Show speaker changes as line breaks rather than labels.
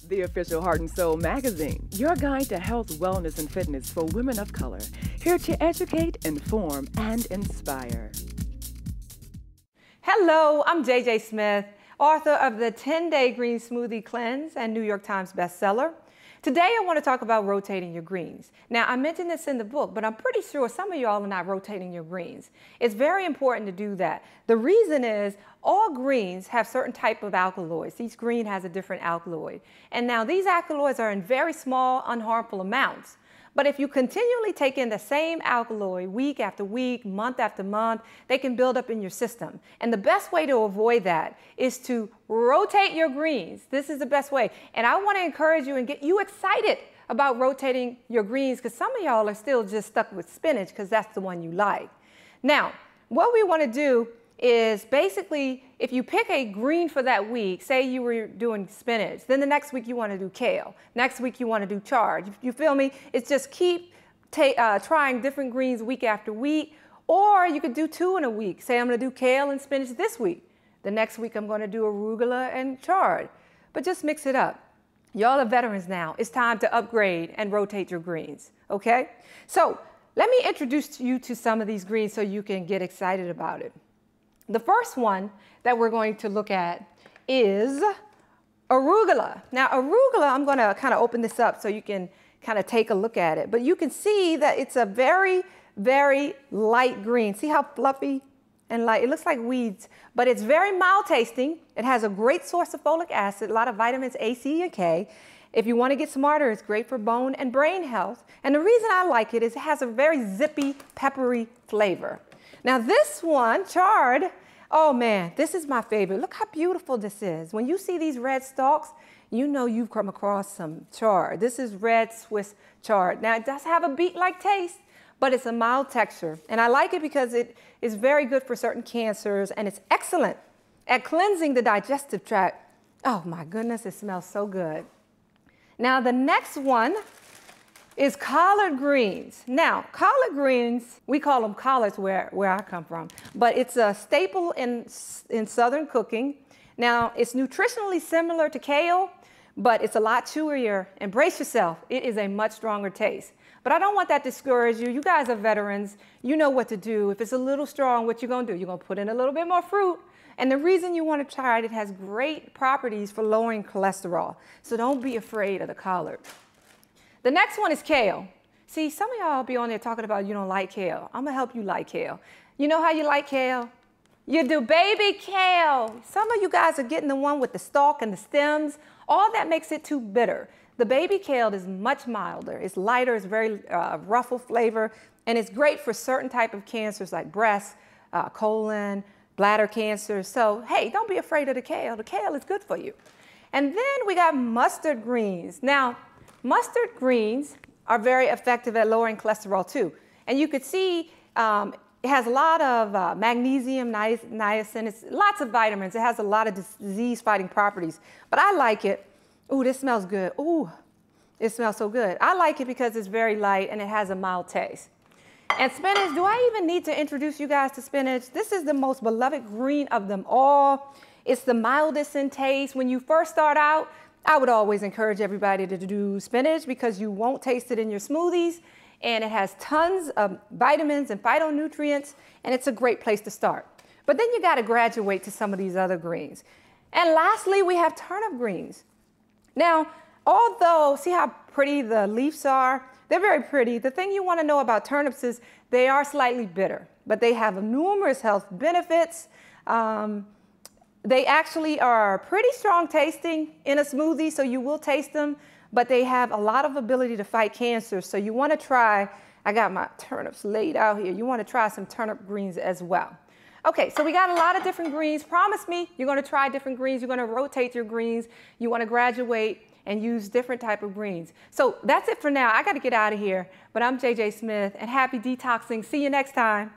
The official Heart and Soul magazine, your guide to health, wellness, and fitness for women of color. Here to educate, inform, and inspire.
Hello, I'm JJ Smith, author of the 10-Day Green Smoothie Cleanse and New York Times bestseller. Today I want to talk about rotating your greens. Now, I mentioned this in the book, but I'm pretty sure some of y'all are not rotating your greens. It's very important to do that. The reason is all greens have certain type of alkaloids. Each green has a different alkaloid. And now these alkaloids are in very small, unharmful amounts. But if you continually take in the same alkaloid week after week, month after month, they can build up in your system. And the best way to avoid that is to rotate your greens. This is the best way. And I want to encourage you and get you excited about rotating your greens, because some of y'all are still just stuck with spinach because that's the one you like. Now, what we want to do is basically, if you pick a green for that week, say you were doing spinach, then the next week you want to do kale. Next week you want to do chard. You feel me? It's just keep trying different greens week after week, or you could do 2 in a week. Say I'm going to do kale and spinach this week. The next week I'm going to do arugula and chard. But just mix it up. Y'all are veterans now. It's time to upgrade and rotate your greens, okay? So let me introduce you to some of these greens so you can get excited about it. The first one that we're going to look at is arugula. Now, arugula, I'm going to kind of open this up so you can kind of take a look at it. But you can see that it's a very, very light green. See how fluffy and light? It looks like weeds, but it's very mild tasting. It has a great source of folic acid, a lot of vitamins A, C, and K. If you want to get smarter, it's great for bone and brain health. And the reason I like it is it has a very zippy, peppery flavor. Now this one, chard, oh man, this is my favorite. Look how beautiful this is. When you see these red stalks, you know you've come across some chard. This is red Swiss chard. Now it does have a beet-like taste, but it's a mild texture. And I like it because it is very good for certain cancers, and it's excellent at cleansing the digestive tract. Oh my goodness, it smells so good. Now the next one is collard greens. Now, collard greens, we call them collards where I come from, but it's a staple in Southern cooking. Now, it's nutritionally similar to kale, but it's a lot chewier, and brace yourself, it is a much stronger taste. But I don't want that to discourage you. You guys are veterans. You know what to do. If it's a little strong, what you're going to do? You're going to put in a little bit more fruit. And the reason you want to try it, it has great properties for lowering cholesterol. So don't be afraid of the collard. The next one is kale. See, some of y'all be on there talking about you don't like kale. I'm gonna help you like kale. You know how you like kale? You do baby kale. Some of you guys are getting the one with the stalk and the stems. All that makes it too bitter. The baby kale is much milder. It's lighter, it's very ruffled flavor, and it's great for certain type of cancers like breast, colon, bladder cancer. So, hey, don't be afraid of the kale. The kale is good for you. And then we got mustard greens. Now, mustard greens are very effective at lowering cholesterol too. And you could see it has a lot of magnesium, niacin, it's lots of vitamins. It has a lot of disease-fighting properties. But I like it. Ooh, this smells good. Ooh, it smells so good. I like it because it's very light and it has a mild taste. And spinach, do I even need to introduce you guys to spinach? This is the most beloved green of them all. It's the mildest in taste. When you first start out, I would always encourage everybody to do spinach because you won't taste it in your smoothies, and it has tons of vitamins and phytonutrients, and it's a great place to start. But then you got to graduate to some of these other greens. And lastly, we have turnip greens. Now, although, see how pretty the leaves are? They're very pretty. The thing you want to know about turnips is they are slightly bitter, but they have numerous health benefits. They actually are pretty strong tasting in a smoothie, so you will taste them, but they have a lot of ability to fight cancer. So you want to try, I got my turnips laid out here. You want to try some turnip greens as well. Okay, so we got a lot of different greens. Promise me you're going to try different greens. You're going to rotate your greens. You want to graduate and use different type of greens. So that's it for now. I got to get out of here, but I'm JJ Smith, and happy detoxing. See you next time.